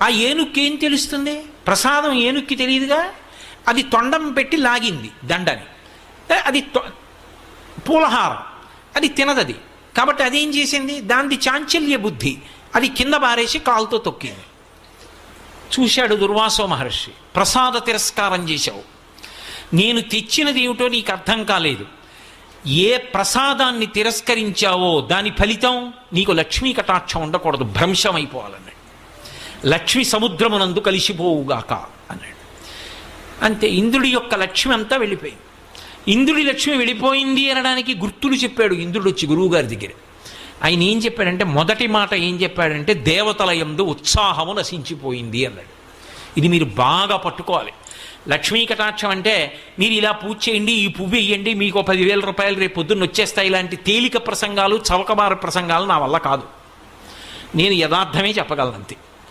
ఆ ఏనుక్కి ఏం తెలుస్తుంది? ప్రసాదం ఏనుక్కి తెలియదుగా. అది తొండం పెట్టి లాగింది దండని, అది పూలహారం, అది తినదది. కాబట్టి అదేం చేసింది? దానిది చాంచల్య బుద్ధి, అది కింద బారేసి కాలుతో తొక్కింది. చూశాడు దుర్వాసో మహర్షి, ప్రసాద తిరస్కారం చేశావు, నేను తెచ్చినది ఏమిటో నీకు అర్థం కాలేదు. ఏ ప్రసాదాన్ని తిరస్కరించావో దాని ఫలితం నీకు లక్ష్మీ కటాక్షం ఉండకూడదు, భ్రంశమైపోవాలన్నాడు. లక్ష్మి సముద్రమునందు కలిసిపోవుగాక అన్నాడు. అంతే, ఇంద్రుడి యొక్క లక్ష్మి అంతా వెళ్ళిపోయింది. ఇంద్రుడి లక్ష్మి వెళ్ళిపోయింది అనడానికి గుర్తులు చెప్పాడు ఇంద్రుడు వచ్చి గురువుగారి దగ్గర. ఆయన ఏం చెప్పాడంటే, మొదటి మాట ఏం చెప్పాడంటే, దేవతల యందు ఉత్సాహము నశించిపోయింది అన్నాడు. ఇది మీరు బాగా పట్టుకోవాలి. లక్ష్మీ కటాక్షం అంటే మీరు ఇలా పూజ చేయండి, ఈ పువ్వు వేయండి, మీకు 10,000 రూపాయలు రేపు పొద్దున్న వచ్చేస్తాయి, ఇలాంటి తేలిక ప్రసంగాలు, చవకబార ప్రసంగాలు నా వల్ల కాదు. నేను యథార్థమే చెప్పగలను అంతే.